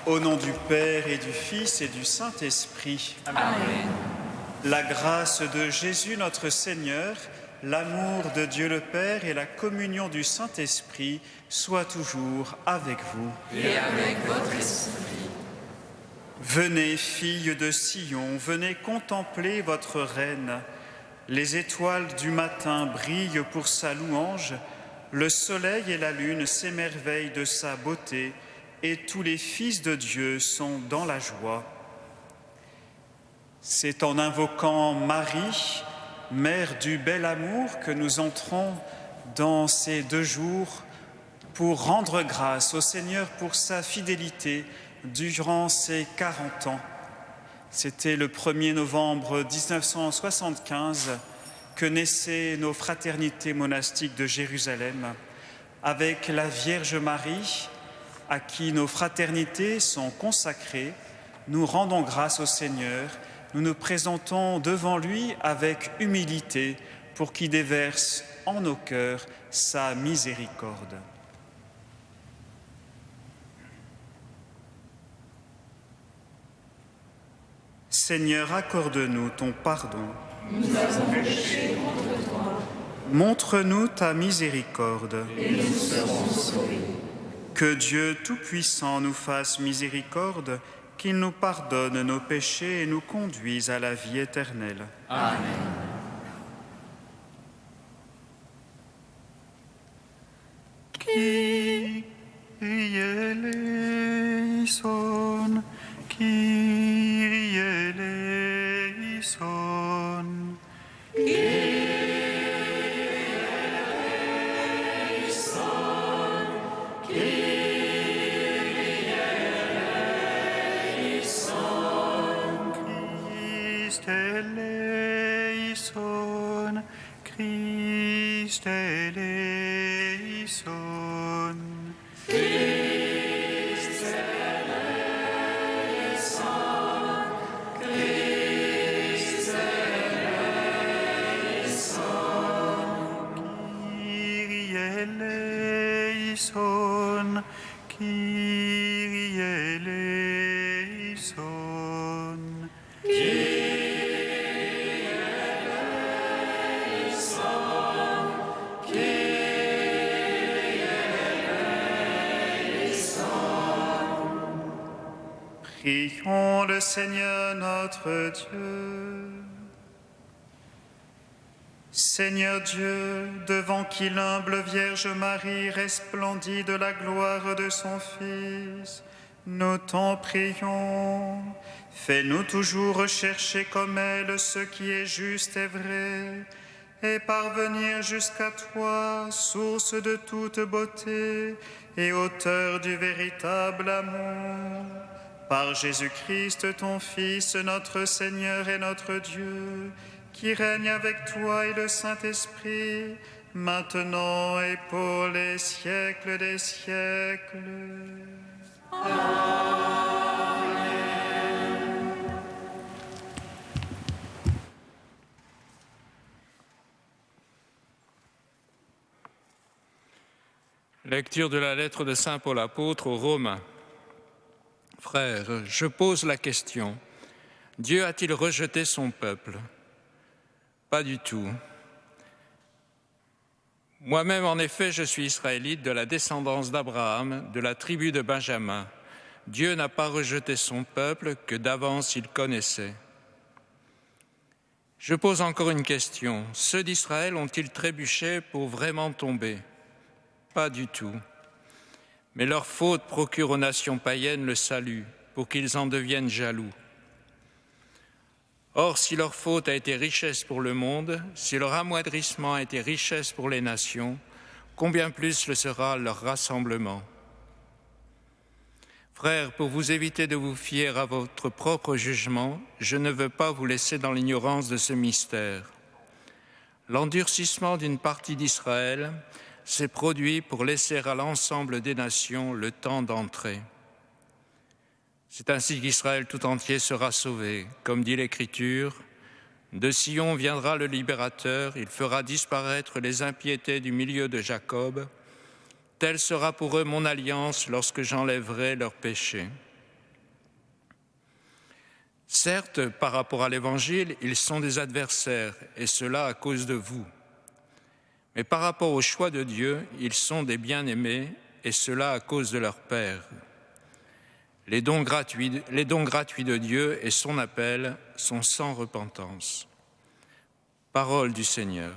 Au nom du Père et du Fils et du Saint-Esprit. Amen. La grâce de Jésus notre Seigneur, l'amour de Dieu le Père et la communion du Saint-Esprit soient toujours avec vous. Et avec votre esprit. Venez, filles de Sion, venez contempler votre reine. Les étoiles du matin brillent pour sa louange, le soleil et la lune s'émerveillent de sa beauté, et tous les fils de Dieu sont dans la joie. C'est en invoquant Marie, mère du bel amour, que nous entrons dans ces 2 jours pour rendre grâce au Seigneur pour sa fidélité durant ces 40 ans. C'était le 1er novembre 1975 que naissaient nos fraternités monastiques de Jérusalem, avec la Vierge Marie, à qui nos fraternités sont consacrées. Nous rendons grâce au Seigneur, nous nous présentons devant lui avec humilité pour qu'il déverse en nos cœurs sa miséricorde. Seigneur, accorde-nous ton pardon. Nous avons péché contre toi. Montre-nous ta miséricorde. Et nous serons sauvés. Que Dieu Tout-Puissant nous fasse miséricorde, qu'il nous pardonne nos péchés et nous conduise à la vie éternelle. Amen. Kyrie eleison, Kyrie eleison. Eleison, Christ eleison. Christ eleison, Christ eleison. Kyrie eleison, Kyrie eleison. Prions le Seigneur notre Dieu. Seigneur Dieu, devant qui l'humble Vierge Marie resplendit de la gloire de son Fils, nous t'en prions. Fais-nous toujours rechercher comme elle ce qui est juste et vrai, et parvenir jusqu'à toi, source de toute beauté et auteur du véritable amour. Par Jésus-Christ, ton Fils, notre Seigneur et notre Dieu, qui règne avec toi et le Saint-Esprit, maintenant et pour les siècles des siècles. Amen. Lecture de la lettre de Saint Paul apôtre aux Romains. Frères, je pose la question, Dieu a-t-il rejeté son peuple? Pas du tout. Moi-même, en effet, je suis israélite de la descendance d'Abraham, de la tribu de Benjamin. Dieu n'a pas rejeté son peuple que d'avance il connaissait. Je pose encore une question. Ceux d'Israël ont-ils trébuché pour vraiment tomber? Pas du tout. Mais leur faute procure aux nations païennes le salut, pour qu'ils en deviennent jaloux. Or, si leur faute a été richesse pour le monde, si leur amoindrissement a été richesse pour les nations, combien plus le sera leur rassemblement? Frères, pour vous éviter de vous fier à votre propre jugement, je ne veux pas vous laisser dans l'ignorance de ce mystère. L'endurcissement d'une partie d'Israël s'est produit pour laisser à l'ensemble des nations le temps d'entrer. C'est ainsi qu'Israël tout entier sera sauvé. Comme dit l'Écriture, de Sion viendra le libérateur, il fera disparaître les impiétés du milieu de Jacob. Telle sera pour eux mon alliance lorsque j'enlèverai leurs péchés. Certes, par rapport à l'Évangile, ils sont des adversaires, et cela à cause de vous. Mais par rapport au choix de Dieu, ils sont des bien-aimés, et cela à cause de leur Père. Les dons gratuits de Dieu et son appel sont sans repentance. Parole du Seigneur.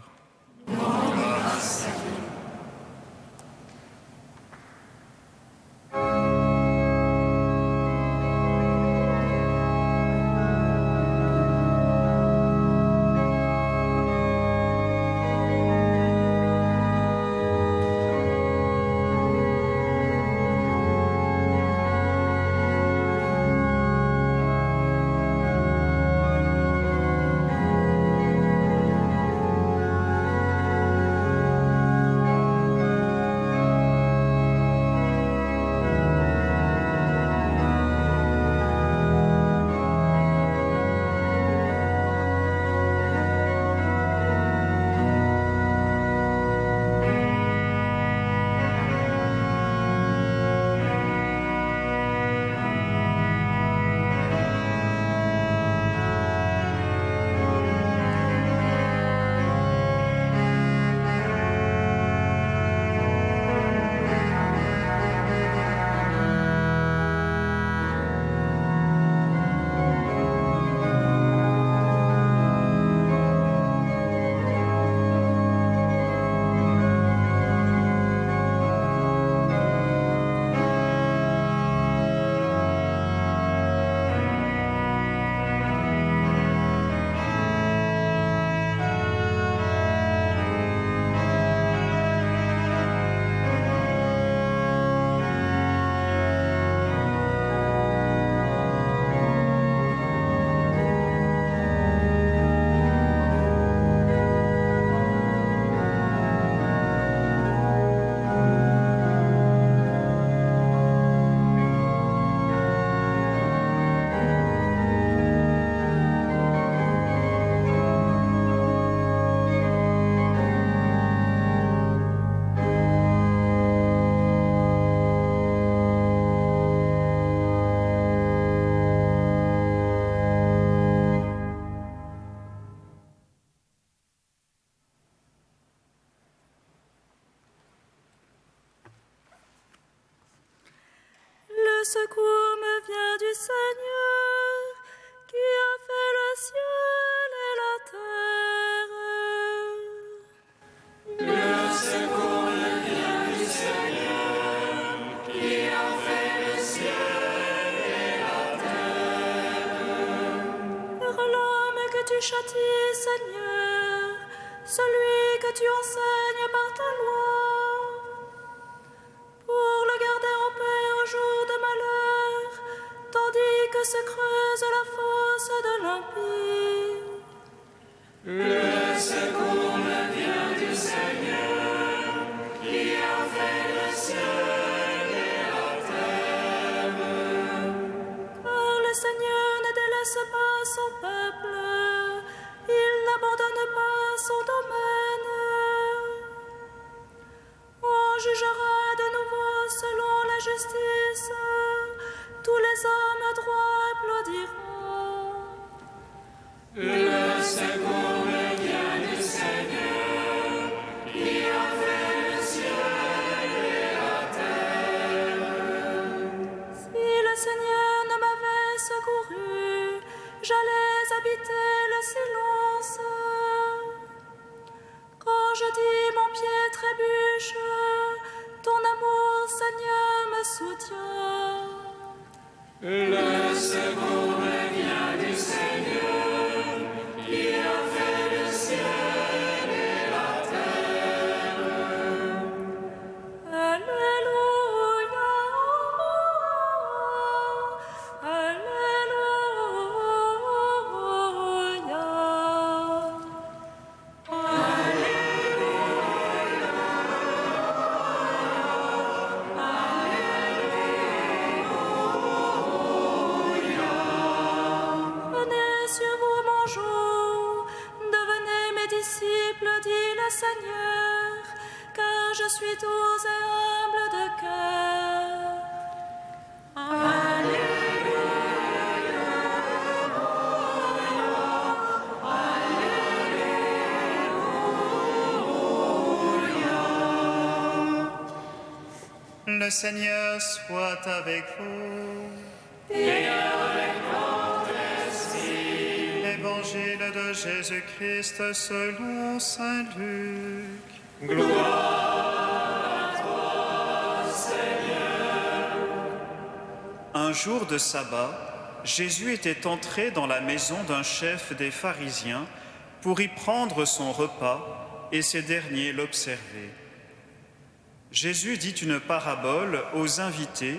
Le secours me vient du Seigneur, qui a fait le ciel et la terre. Le secours me vient du Seigneur, qui a fait le ciel et la terre. Par l'homme que tu châties, Seigneur, celui que tu enseignes par ta loi, pour le garder en paix au jour de malheur, tandis que se creuse la fosse de l'impie. Le secours me vient du Seigneur, qui a fait le ciel et la terre. Car le Seigneur ne délaisse pas son peuple, il n'abandonne pas son domaine. On jugera de nouveau selon la justice, tous les hommes droits applaudiront. Le secours me vient du Seigneur, qui a fait le ciel et la terre. Si le Seigneur ne m'avait secouru, j'allais habiter le silence. Quand je dis mon pied trébuche, ton amour, Seigneur, me soutient. Le secours me vient du Seigneur, qui a fait le ciel et la terre. Alléluia, Alléluia. Venez sur vous mon jour, devenez mes disciples, dit le Seigneur, car je suis doux et humble de cœur. Alléluia. Le Seigneur soit avec vous. Et avec votre esprit. Évangile de Jésus-Christ selon saint Luc. Gloire à toi, Seigneur. Un jour de sabbat, Jésus était entré dans la maison d'un chef des pharisiens pour y prendre son repas, et ces derniers l'observaient. Jésus dit une parabole aux invités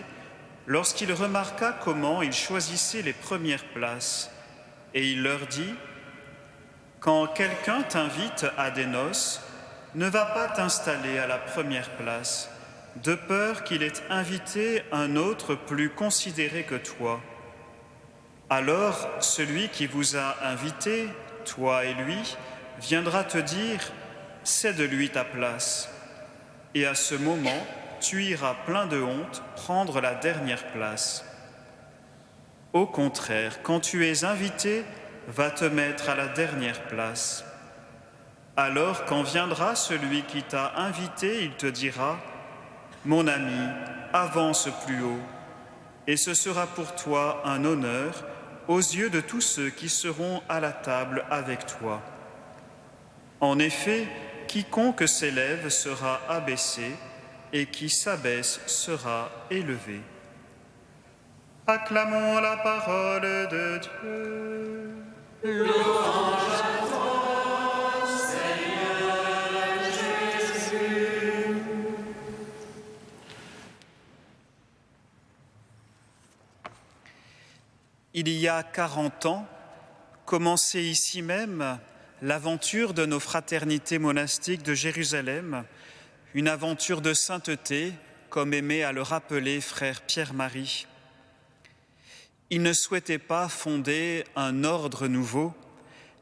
lorsqu'il remarqua comment ils choisissaient les premières places, et il leur dit : « Quand quelqu'un t'invite à des noces, ne va pas t'installer à la première place, de peur qu'il ait invité un autre plus considéré que toi. Alors celui qui vous a invité, toi et lui, viendra te dire : c'est de lui ta place. Et à ce moment, tu iras plein de honte prendre la dernière place. Au contraire, quand tu es invité, va te mettre à la dernière place. Alors, quand viendra celui qui t'a invité, il te dira : mon ami, avance plus haut. Et ce sera pour toi un honneur aux yeux de tous ceux qui seront à la table avec toi. En effet, quiconque s'élève sera abaissé, et qui s'abaisse sera élevé. Acclamons la parole de Dieu. Louange à toi, Seigneur Jésus. Il y a 40 ans, commençait ici même l'aventure de nos fraternités monastiques de Jérusalem, une aventure de sainteté, comme aimait à le rappeler frère Pierre-Marie. Il ne souhaitait pas fonder un ordre nouveau,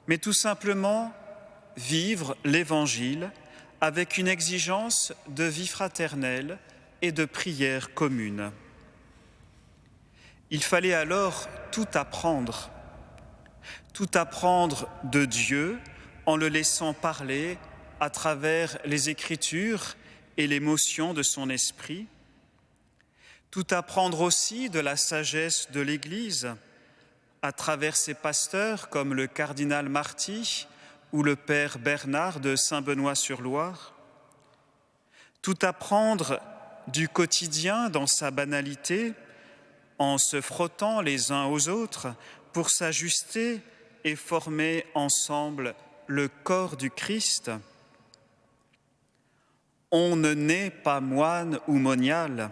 mais tout simplement vivre l'Évangile avec une exigence de vie fraternelle et de prière commune. Il fallait alors tout apprendre de Dieu en le laissant parler à travers les Écritures et l'émotion de son esprit, tout apprendre aussi de la sagesse de l'Église à travers ses pasteurs comme le cardinal Marty ou le père Bernard de Saint-Benoît-sur-Loire, tout apprendre du quotidien dans sa banalité en se frottant les uns aux autres pour s'ajuster et former ensemble le corps du Christ. On ne naît pas moine ou monial,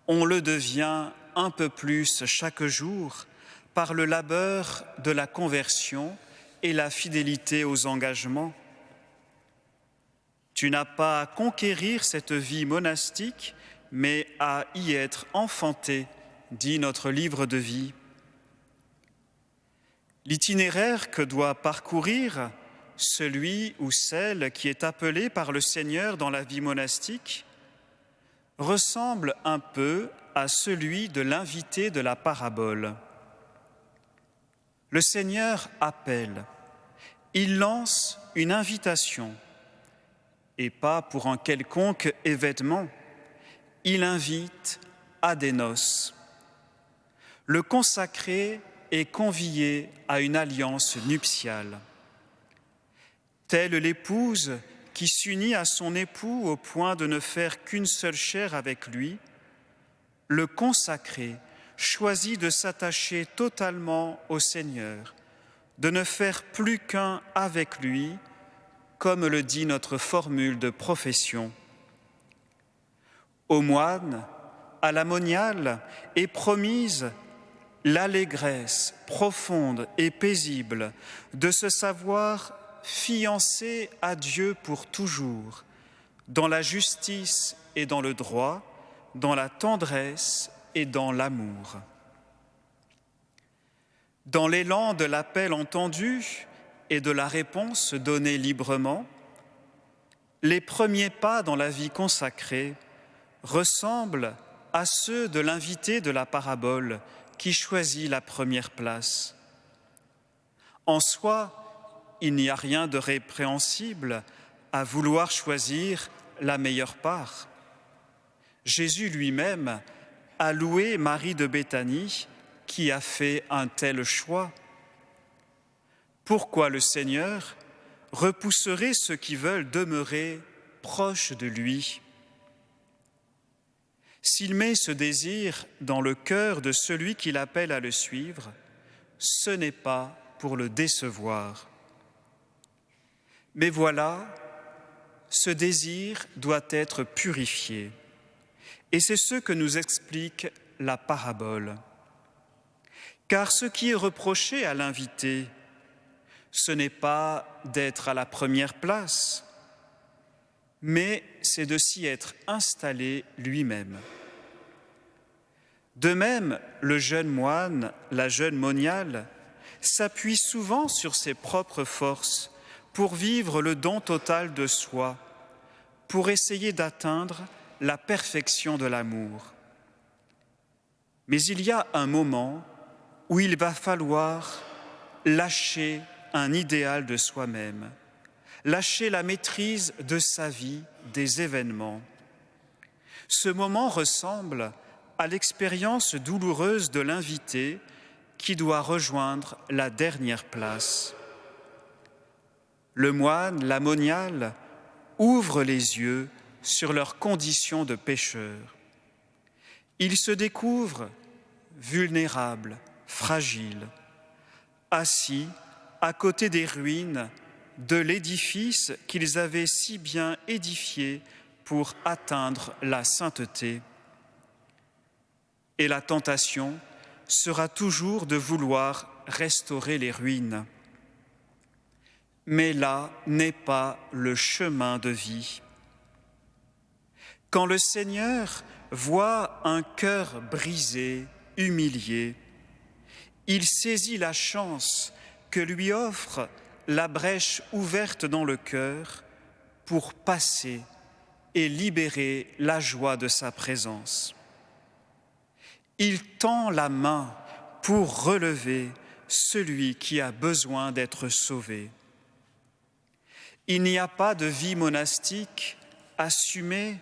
on le devient un peu plus chaque jour par le labeur de la conversion et la fidélité aux engagements. Tu n'as pas à conquérir cette vie monastique, mais à y être enfanté, dit notre livre de vie. L'itinéraire que doit parcourir celui ou celle qui est appelé par le Seigneur dans la vie monastique ressemble un peu à celui de l'invité de la parabole. Le Seigneur appelle, il lance une invitation, et pas pour un quelconque événement, il invite à des noces. Le consacré est convié à une alliance nuptiale. Telle l'épouse qui s'unit à son époux au point de ne faire qu'une seule chair avec lui, le consacré choisit de s'attacher totalement au Seigneur, de ne faire plus qu'un avec lui, comme le dit notre formule de profession. Au moine, à la moniale, est promise l'allégresse profonde et paisible de se savoir fiancé à Dieu pour toujours, dans la justice et dans le droit, dans la tendresse et dans l'amour. Dans l'élan de l'appel entendu et de la réponse donnée librement, les premiers pas dans la vie consacrée ressemblent à ceux de l'invité de la parabole qui choisit la première place. En soi, il n'y a rien de répréhensible à vouloir choisir la meilleure part. Jésus lui-même a loué Marie de Béthanie qui a fait un tel choix. Pourquoi le Seigneur repousserait ceux qui veulent demeurer proches de lui? S'il met ce désir dans le cœur de celui qui l'appelle à le suivre, ce n'est pas pour le décevoir. Mais voilà, ce désir doit être purifié. Et c'est ce que nous explique la parabole. Car ce qui est reproché à l'invité, ce n'est pas d'être à la première place, mais c'est de s'y être installé lui-même. De même, le jeune moine, la jeune moniale, s'appuie souvent sur ses propres forces pour vivre le don total de soi, pour essayer d'atteindre la perfection de l'amour. Mais il y a un moment où il va falloir lâcher un idéal de soi-même, lâcher la maîtrise de sa vie, des événements. Ce moment ressemble à l'expérience douloureuse de l'invité qui doit rejoindre la dernière place. Le moine, la moniale, ouvre les yeux sur leurs conditions de pécheurs. Ils se découvrent vulnérables, fragiles, assis à côté des ruines de l'édifice qu'ils avaient si bien édifié pour atteindre la sainteté. Et la tentation sera toujours de vouloir restaurer les ruines. Mais là n'est pas le chemin de vie. Quand le Seigneur voit un cœur brisé, humilié, il saisit la chance que lui offre la brèche ouverte dans le cœur pour passer et libérer la joie de sa présence. Il tend la main pour relever celui qui a besoin d'être sauvé. Il n'y a pas de vie monastique assumée,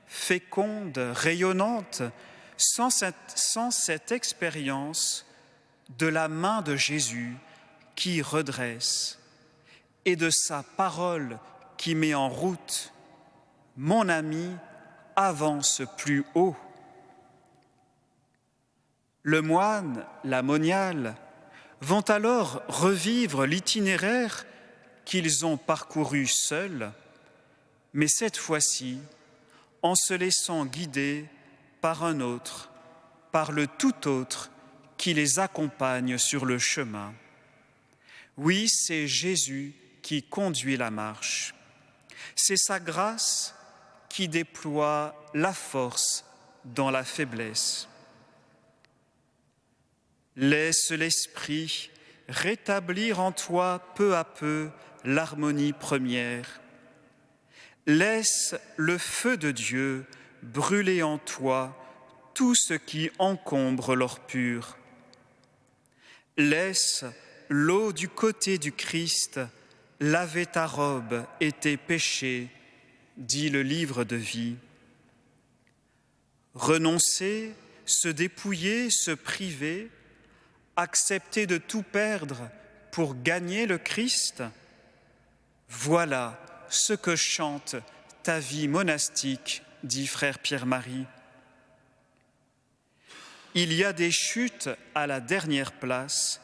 féconde, rayonnante, sans cette expérience de la main de Jésus qui redresse et de sa parole qui met en route. Mon ami, avance plus haut. Le moine, la moniale, vont alors revivre l'itinéraire qu'ils ont parcouru seuls, mais cette fois-ci, en se laissant guider par un autre, par le tout autre qui les accompagne sur le chemin. Oui, c'est Jésus qui conduit la marche. C'est sa grâce qui déploie la force dans la faiblesse. Laisse l'Esprit rétablir en toi peu à peu l'harmonie première. Laisse le feu de Dieu brûler en toi tout ce qui encombre l'or pur. Laisse l'eau du côté du Christ laver ta robe et tes péchés, dit le livre de vie. Renoncer, se dépouiller, se priver, accepter de tout perdre pour gagner le Christ, voilà ce que chante ta vie monastique, dit frère Pierre-Marie. Il y a des chutes à la dernière place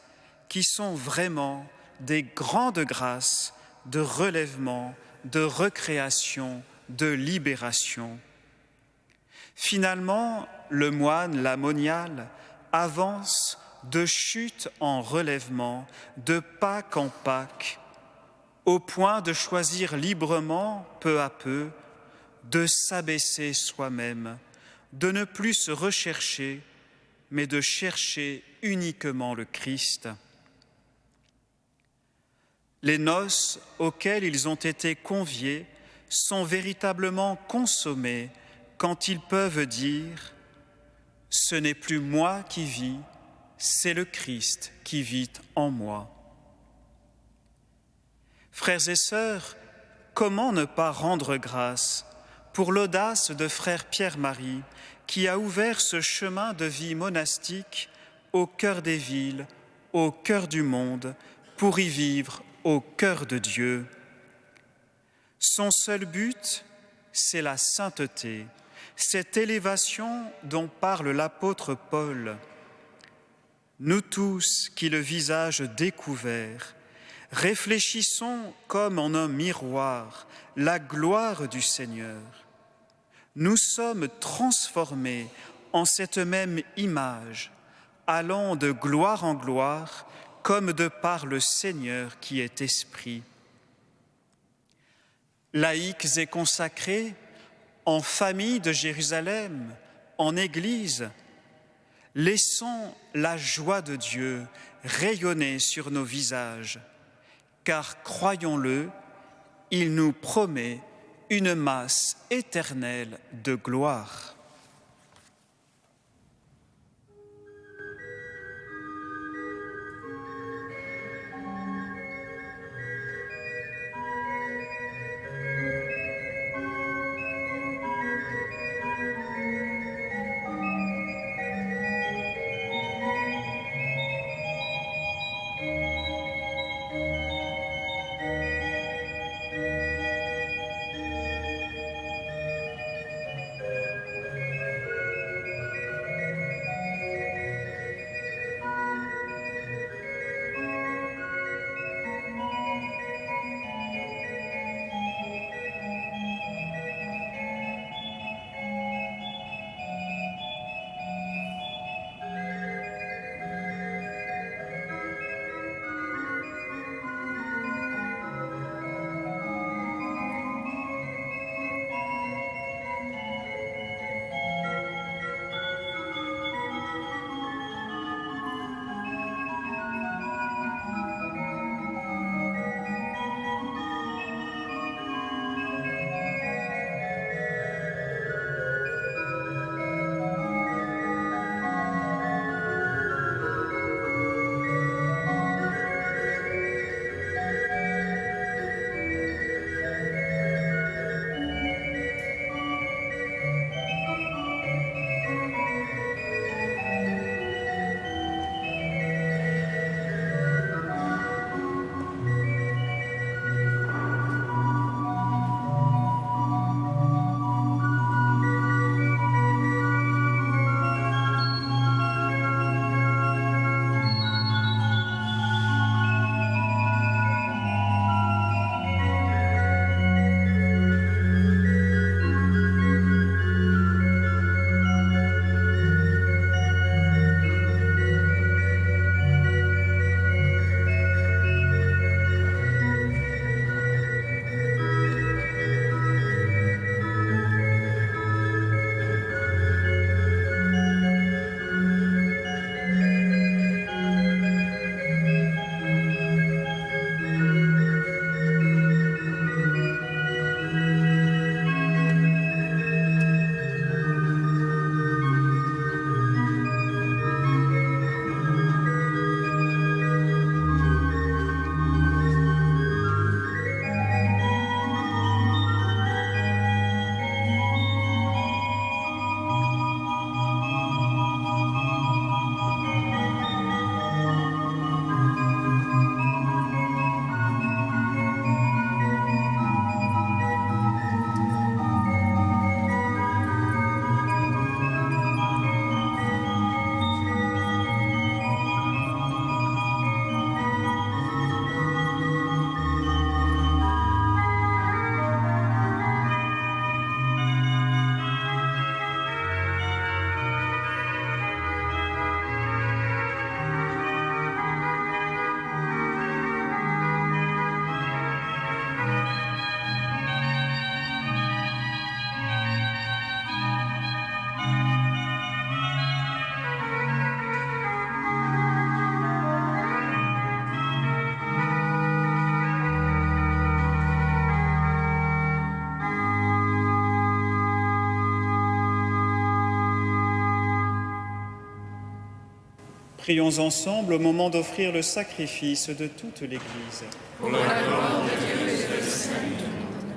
qui sont vraiment des grandes grâces de relèvement, de recréation, de libération. Finalement, le moine, la moniale, avance de chute en relèvement, de Pâques en Pâques, au point de choisir librement, peu à peu, de s'abaisser soi-même, de ne plus se rechercher, mais de chercher uniquement le Christ. Les noces auxquelles ils ont été conviés sont véritablement consommées quand ils peuvent dire « Ce n'est plus moi qui vis, c'est le Christ qui vit en moi ». Frères et sœurs, comment ne pas rendre grâce pour l'audace de frère Pierre-Marie, qui a ouvert ce chemin de vie monastique au cœur des villes, au cœur du monde, pour y vivre au cœur de Dieu. Son seul but, c'est la sainteté, cette élévation dont parle l'apôtre Paul. Nous tous qui le visage découvert, réfléchissons comme en un miroir la gloire du Seigneur. Nous sommes transformés en cette même image, allant de gloire en gloire, comme de par le Seigneur qui est Esprit. Laïcs et consacrés, en famille de Jérusalem, en Église, laissons la joie de Dieu rayonner sur nos visages, car croyons-le, il nous promet une masse éternelle de gloire. Prions ensemble au moment d'offrir le sacrifice de toute l'Église. Pour la gloire de Dieu et le salut du monde.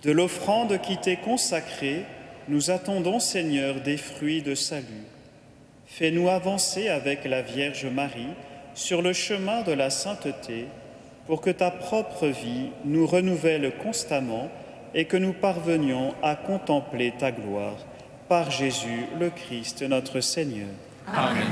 De l'offrande qui t'est consacrée, nous attendons, Seigneur, des fruits de salut. Fais-nous avancer avec la Vierge Marie sur le chemin de la sainteté, pour que ta propre vie nous renouvelle constamment et que nous parvenions à contempler ta gloire. Par Jésus le Christ, notre Seigneur. Amen.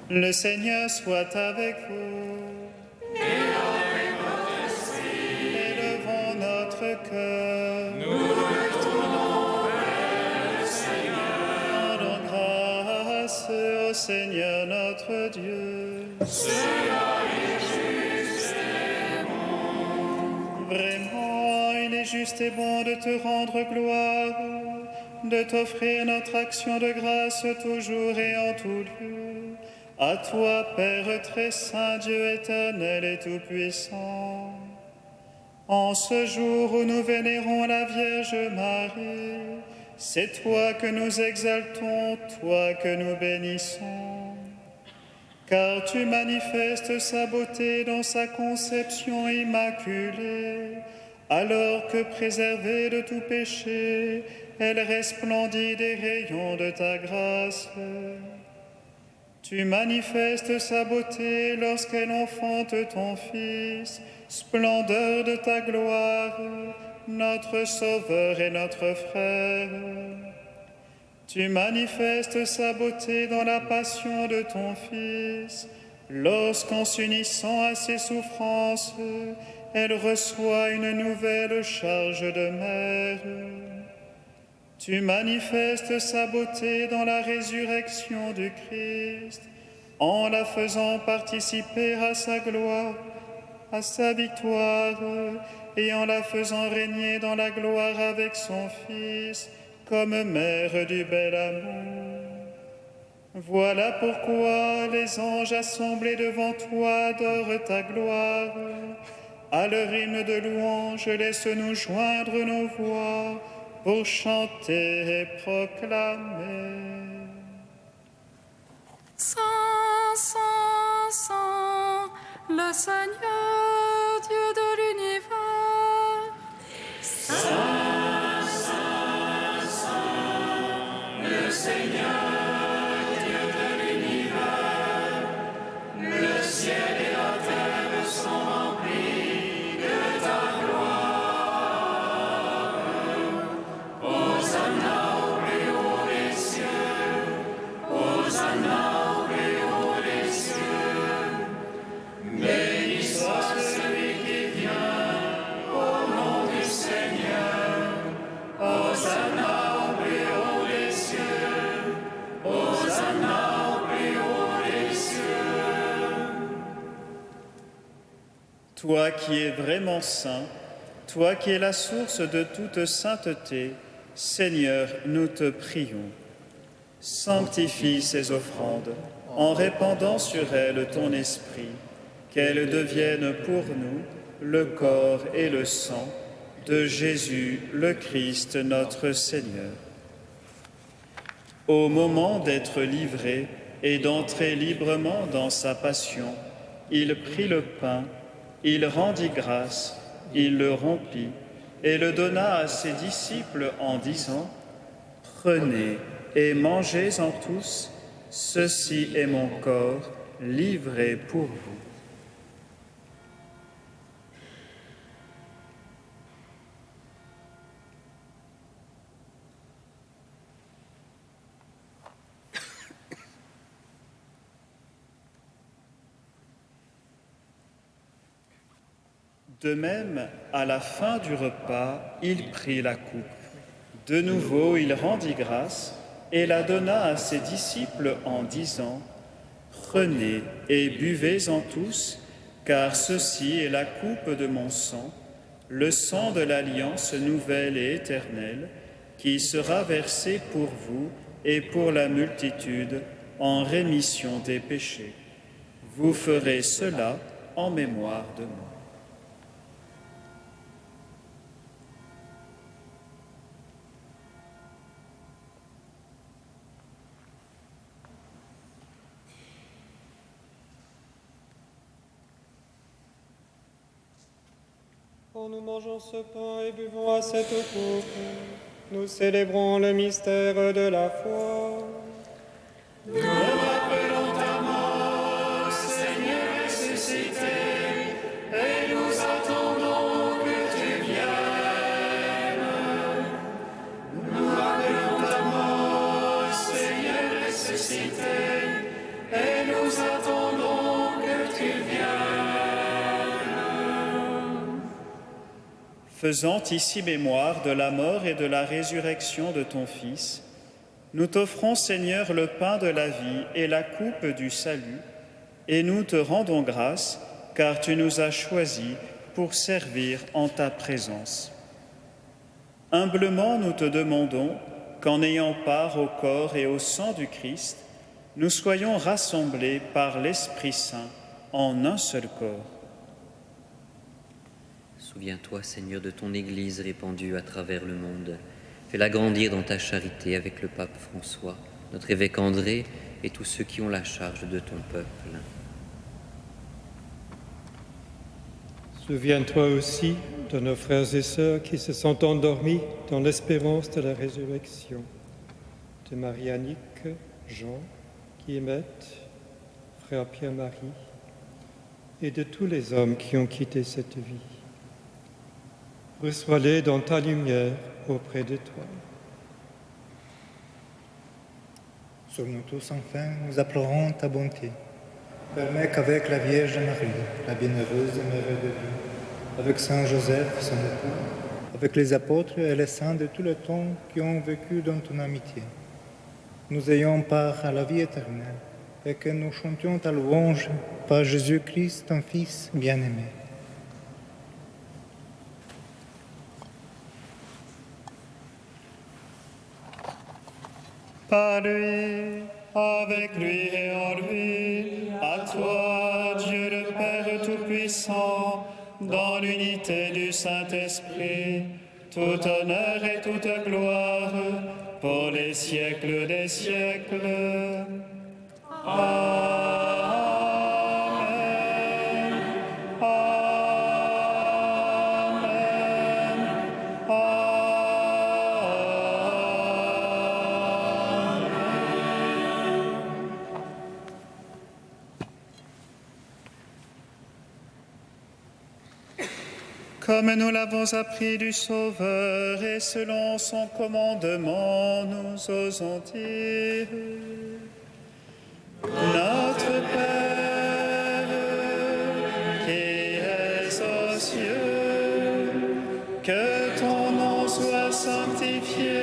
Le Seigneur soit avec vous. Et avec votre esprit, Élevons notre cœur. nous retournons vers le Seigneur. Rendons grâce au Seigneur notre Dieu. Cela est juste et bon. Vraiment, il est juste et bon de te rendre gloire, de t'offrir notre action de grâce toujours et en tout lieu. À toi, Père très saint, Dieu éternel et tout-puissant. En ce jour où nous vénérons la Vierge Marie, c'est toi que nous exaltons, toi que nous bénissons. Car tu manifestes sa beauté dans sa conception immaculée, alors que préservée de tout péché, elle resplendit des rayons de ta grâce. Tu manifestes sa beauté lorsqu'elle enfante ton Fils, splendeur de ta gloire, notre Sauveur et notre Frère. Tu manifestes sa beauté dans la passion de ton Fils, lorsqu'en s'unissant à ses souffrances, elle reçoit une nouvelle charge de mère. Tu manifestes sa beauté dans la résurrection du Christ, en la faisant participer à sa gloire, à sa victoire, et en la faisant régner dans la gloire avec son Fils, comme mère du bel amour. Voilà pourquoi les anges assemblés devant toi adorent ta gloire. À leur hymne de louange, laisse-nous joindre nos voix pour chanter et proclamer. Saint, Saint, Saint, le Seigneur, Dieu de l'univers. Saint, Saint, Saint, le Seigneur, Dieu de l'univers. Le ciel et la terre sont remplis de ta gloire. Hosanna au plus haut des cieux. Hosanna au plus haut des cieux. Béni soit celui qui vient au nom du Seigneur. Hosanna au plus haut des cieux. Hosanna au plus haut des cieux. Toi qui es vraiment saint, toi qui es la source de toute sainteté, Seigneur, nous te prions. Sanctifie ces offrandes en répandant sur elles ton esprit, qu'elles deviennent pour nous le corps et le sang de Jésus le Christ notre Seigneur. Au moment d'être livré et d'entrer librement dans sa passion, il prit le pain, il rendit grâce, il le rompit et le donna à ses disciples en disant : « Prenez et mangez-en tous, ceci est mon corps livré pour vous. » De même, à la fin du repas, il prit la coupe. De nouveau, il rendit grâce et la donna à ses disciples en disant : « Prenez et buvez-en tous, car ceci est la coupe de mon sang, le sang de l'alliance nouvelle et éternelle, qui sera versé pour vous et pour la multitude en rémission des péchés. Vous ferez cela en mémoire de moi. » Quand nous mangeons ce pain et buvons à cette coupe, nous célébrons le mystère de la foi. Nous rappelons ta mort, Seigneur ressuscité, et nous attendons que tu viennes. Nous rappelons ta mort, Seigneur ressuscité, et nous attendons que tu viennes. Faisant ici mémoire de la mort et de la résurrection de ton Fils, nous t'offrons, Seigneur, le pain de la vie et la coupe du salut, et nous te rendons grâce, car tu nous as choisis pour servir en ta présence. Humblement, nous te demandons qu'en ayant part au corps et au sang du Christ, nous soyons rassemblés par l'Esprit Saint en un seul corps. Souviens-toi, Seigneur, de ton Église répandue à travers le monde. Fais-la grandir dans ta charité avec le pape François, notre évêque André et tous ceux qui ont la charge de ton peuple. Souviens-toi aussi de nos frères et sœurs qui se sont endormis dans l'espérance de la résurrection, de Marie-Annick, Jean, Guillemette, frère Pierre-Marie, et de tous les hommes qui ont quitté cette vie. Reçois-les dans ta lumière auprès de toi. Sur nous tous, enfin, nous implorons ta bonté. Permets qu'avec la Vierge Marie, la bienheureuse Mère de Dieu, avec Saint Joseph, son époux, avec les apôtres et les saints de tout le temps qui ont vécu dans ton amitié, nous ayons part à la vie éternelle et que nous chantions ta louange par Jésus-Christ, ton Fils bien-aimé. Par lui, avec lui et en lui, à toi, Dieu le Père Tout-Puissant, dans l'unité du Saint-Esprit, tout honneur et toute gloire, pour les siècles des siècles. Amen. Comme nous l'avons appris du Sauveur et selon son commandement, nous osons dire: Notre Père, qui es aux cieux, que ton nom soit sanctifié,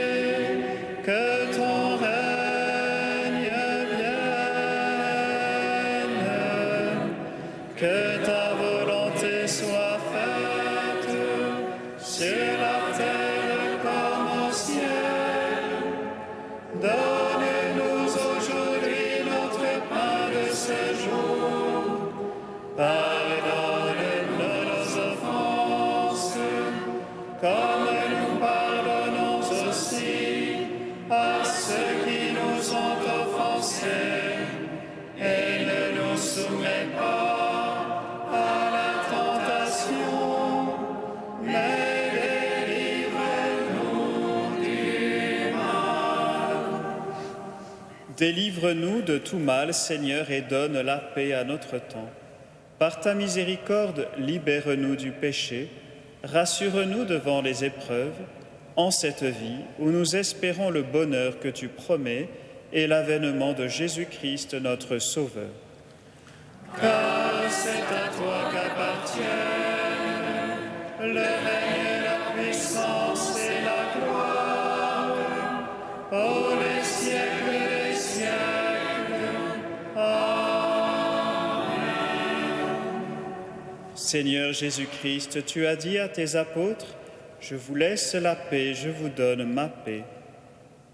que ton règne vienne, que ta volonté soit faite sur la terre comme au ciel. Donne-nous aujourd'hui notre pain de ce jour. Pardonne-nous nos offenses, comme nous pardonnons aussi à ceux qui nous ont offensés. Et ne nous soumets pas à la tentation, mais délivre-nous de tout mal, Seigneur, et donne la paix à notre temps. Par ta miséricorde, libère-nous du péché, rassure-nous devant les épreuves, en cette vie où nous espérons le bonheur que tu promets et l'avènement de Jésus-Christ, notre Sauveur. Car c'est à toi qu'appartiennent le règne, la puissance et la gloire, pour les siècles des siècles. Amen. Seigneur Jésus-Christ, tu as dit à tes apôtres: je vous laisse la paix, je vous donne ma paix.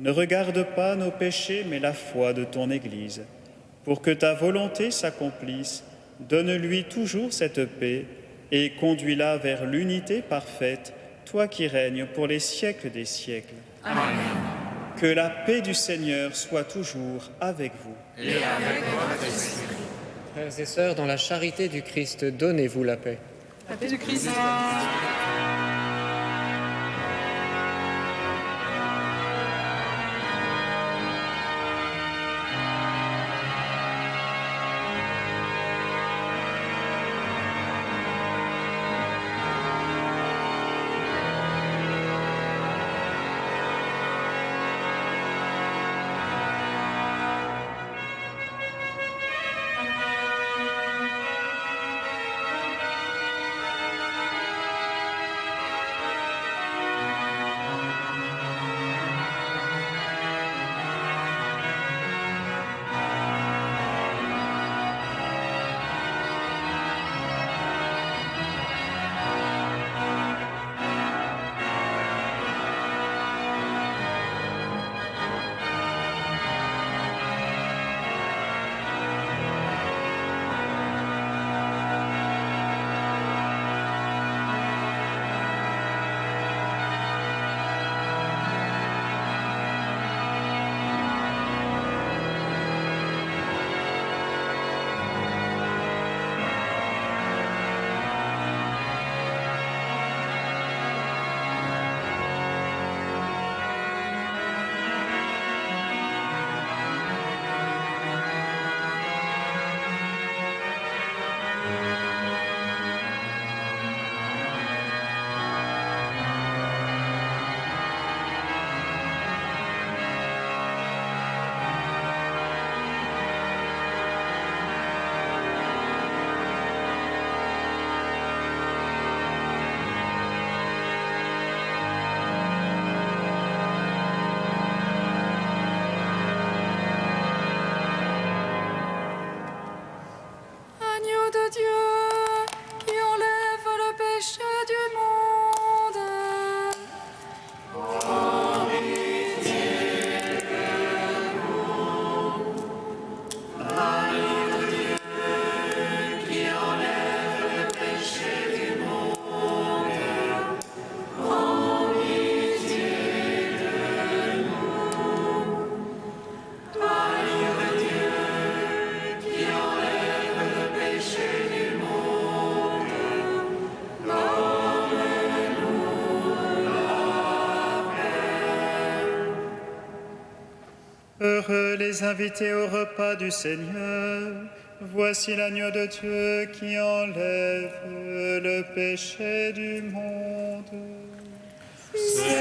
Ne regarde pas nos péchés, mais la foi de ton Église. Pour que ta volonté s'accomplisse, donne-lui toujours cette paix et conduis-la vers l'unité parfaite, toi qui règnes pour les siècles des siècles. Amen. Que la paix du Seigneur soit toujours avec vous. Et avec votre esprit. Frères et sœurs, dans la charité du Christ, donnez-vous la paix. La paix du Christ. Heureux les invités au repas du Seigneur. Voici l'agneau de Dieu qui enlève le péché du monde. Seigneur,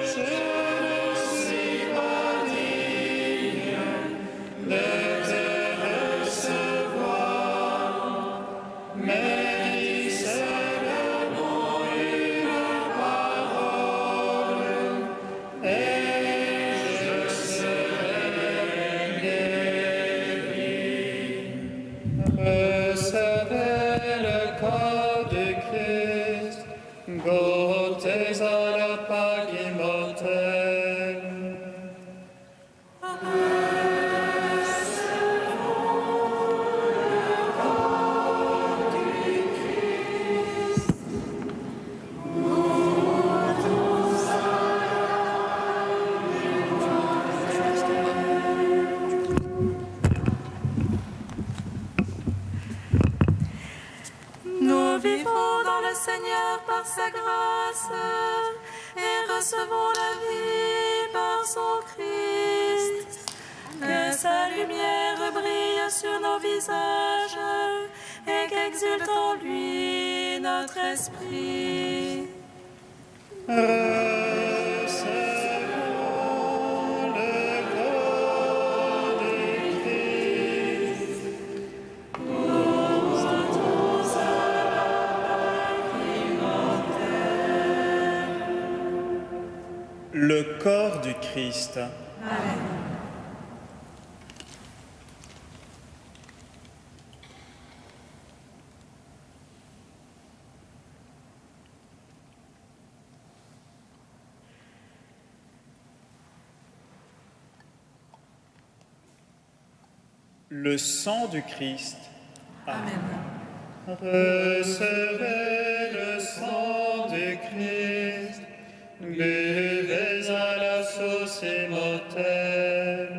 je ne suis pas digne de te recevoir, mais dis seulement une parole et je serai guéri. Recevez le corps du Christ, goûtez à la Pâque immortelle. Nous vivons dans le Seigneur par sa grâce et recevons la vie par son Christ. Que sa lumière brille sur nos visages et qu'exulte en lui notre esprit. Recevons le corps du Christ. Le corps du Christ. Le sang du Christ. Amen. Recevez le sang du Christ, buvez à la source immortelle.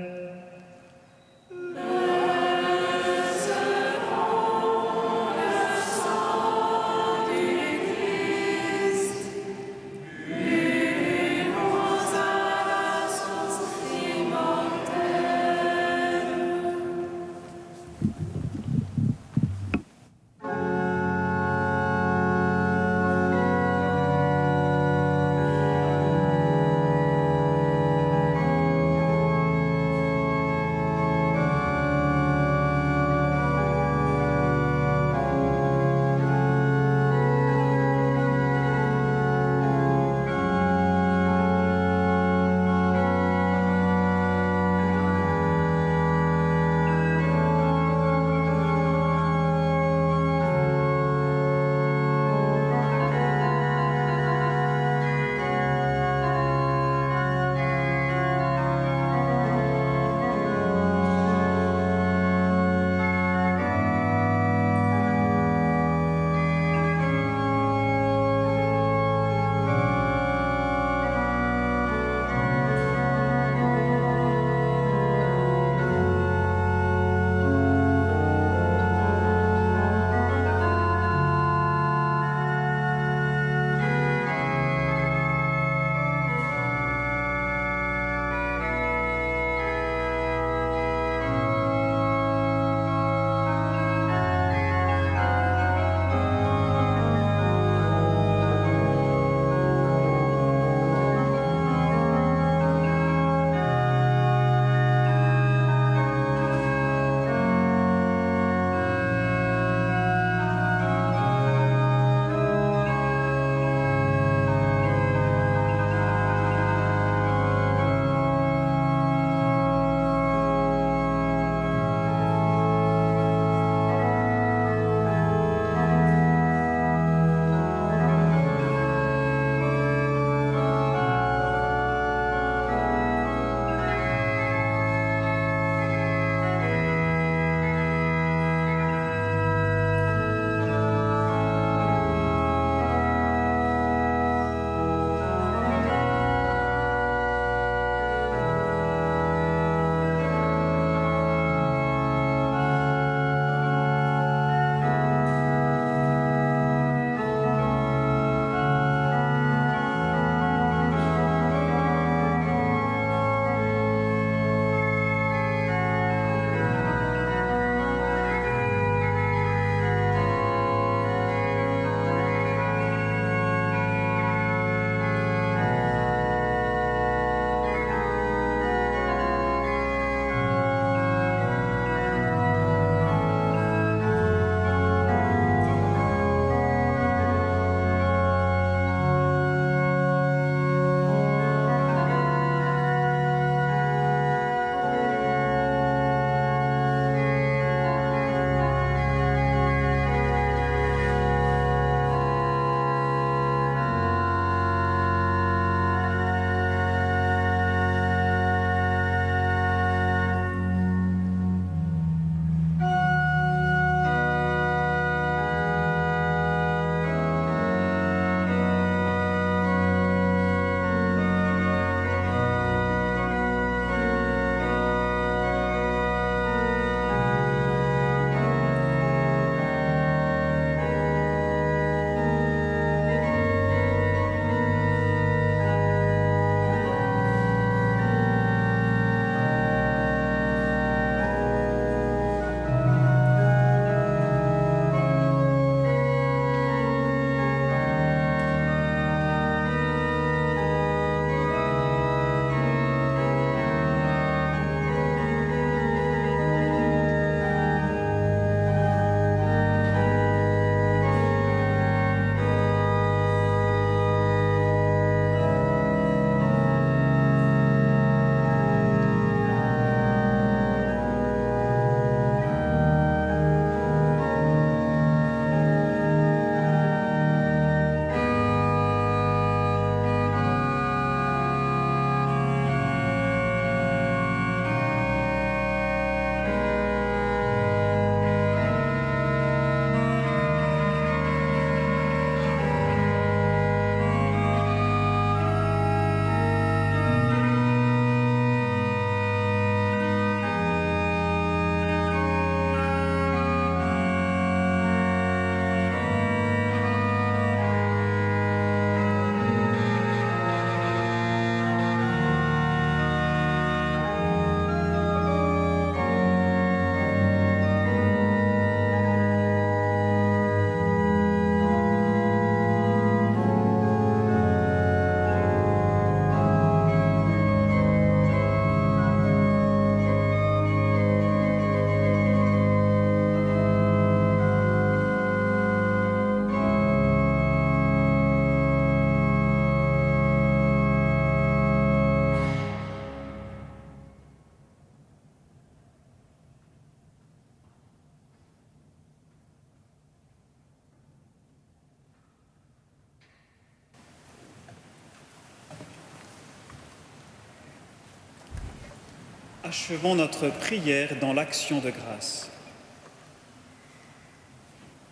Achevons notre prière dans l'action de grâce.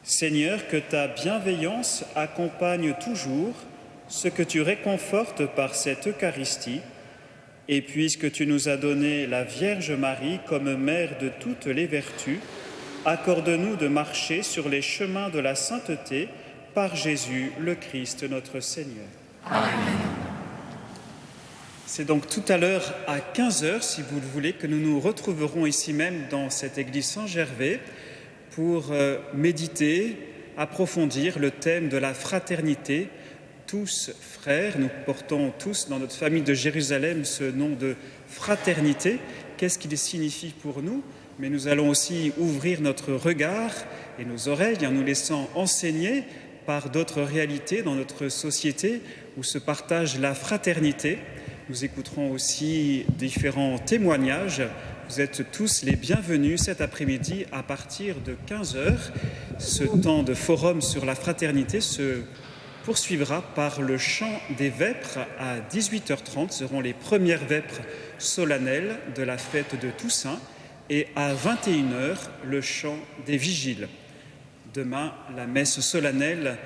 Seigneur, que ta bienveillance accompagne toujours ce que tu réconfortes par cette Eucharistie, et puisque tu nous as donné la Vierge Marie comme mère de toutes les vertus, accorde-nous de marcher sur les chemins de la sainteté par Jésus le Christ notre Seigneur. Amen. C'est donc tout à l'heure à 15h, si vous le voulez, que nous nous retrouverons ici même dans cette église Saint-Gervais pour méditer, approfondir le thème de la fraternité. Tous frères, nous portons tous dans notre famille de Jérusalem ce nom de fraternité. Qu'est-ce qu'il signifie pour nous? Mais nous allons aussi ouvrir notre regard et nos oreilles en nous laissant enseigner par d'autres réalités dans notre société où se partage la fraternité. Nous écouterons aussi différents témoignages. Vous êtes tous les bienvenus cet après-midi à partir de 15h. Ce temps de forum sur la fraternité se poursuivra par le chant des vêpres à 18h30. Ce seront les premières vêpres solennelles de la fête de Toussaint. Et à 21h, le chant des vigiles. Demain, la messe solennelle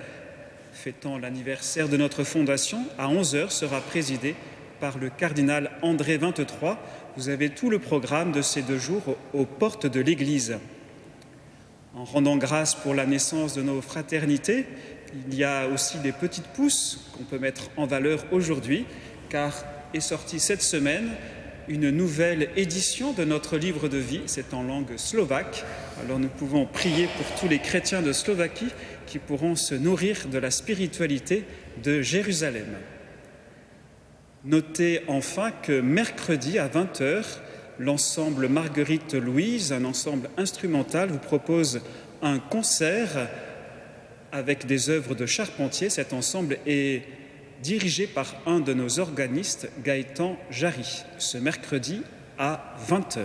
fêtant l'anniversaire de notre fondation, à 11h, sera présidée par le cardinal André XXIII. Vous avez tout le programme de ces 2 jours aux portes de l'Église. En rendant grâce pour la naissance de nos fraternités, il y a aussi des petites pousses qu'on peut mettre en valeur aujourd'hui, car est sortie cette semaine une nouvelle édition de notre livre de vie, c'est en langue slovaque. Alors nous pouvons prier pour tous les chrétiens de Slovaquie qui pourront se nourrir de la spiritualité de Jérusalem. Notez enfin que mercredi à 20h, l'ensemble Marguerite-Louise, un ensemble instrumental, vous propose un concert avec des œuvres de Charpentier. Cet ensemble est dirigé par un de nos organistes, Gaëtan Jarry, ce mercredi à 20h.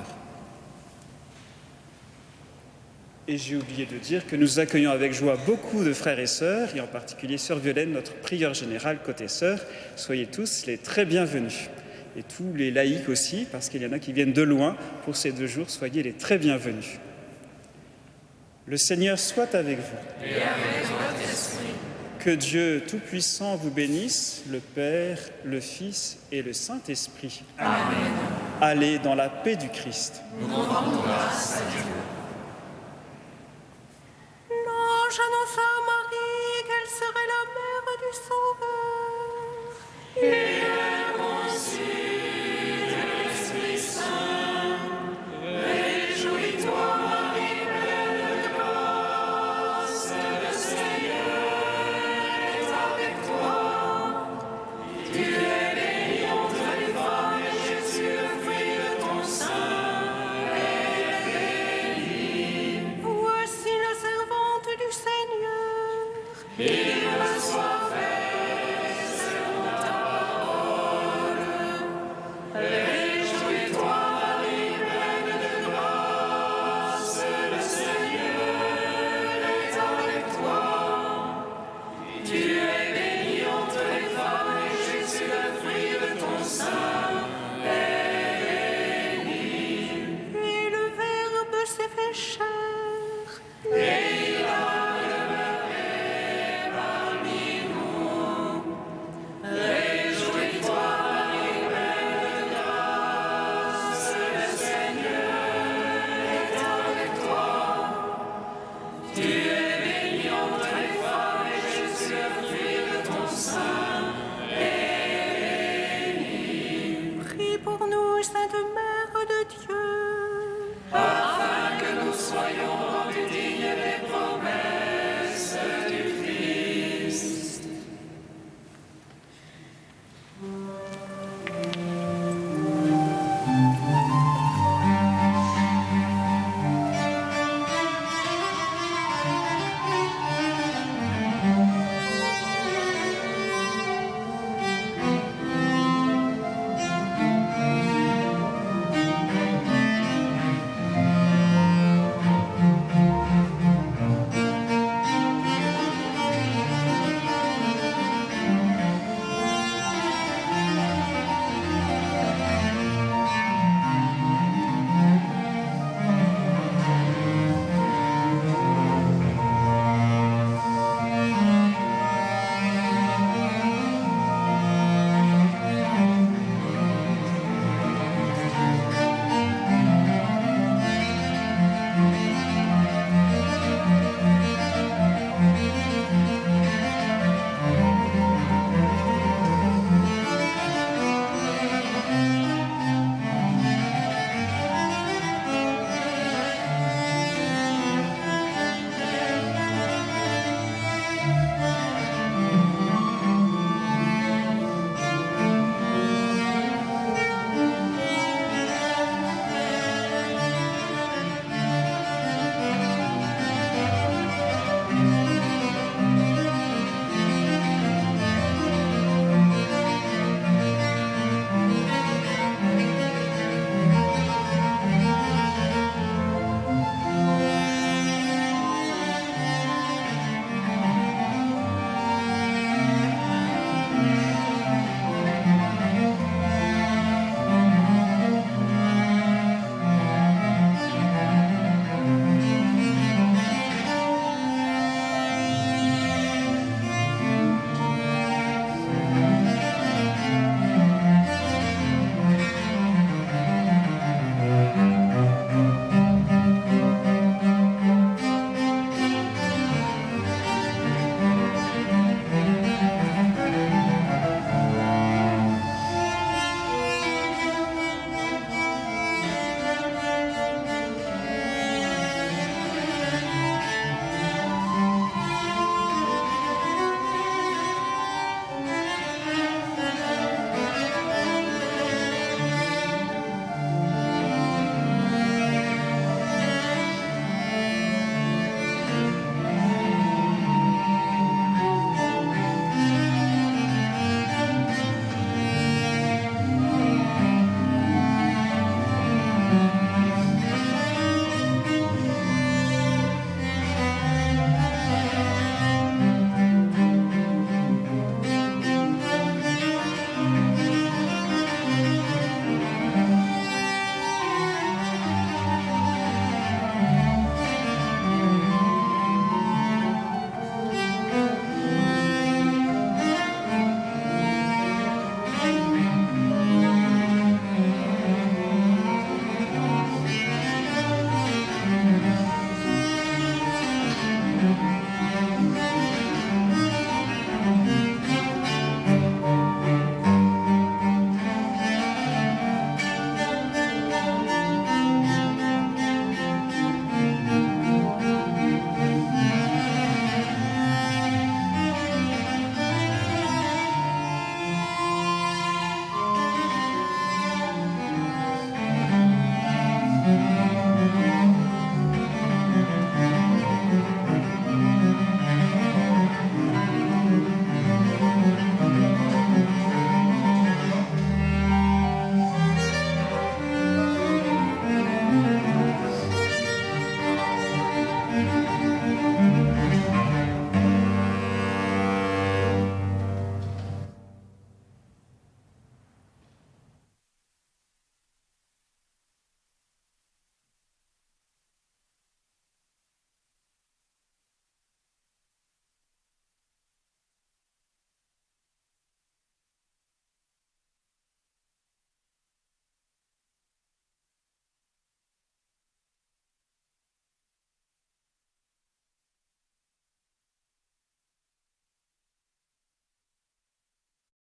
Et j'ai oublié de dire que nous accueillons avec joie beaucoup de frères et sœurs, et en particulier sœur Violaine, notre prieure générale côté sœurs. Soyez tous les très bienvenus. Et tous les laïcs aussi, parce qu'il y en a qui viennent de loin pour ces 2 jours, soyez les très bienvenus. Le Seigneur soit avec vous. Et avec votre esprit. Que Dieu Tout-Puissant vous bénisse, le Père, le Fils et le Saint-Esprit. Amen. Allez dans la paix du Christ. Nous rendons grâce à Dieu.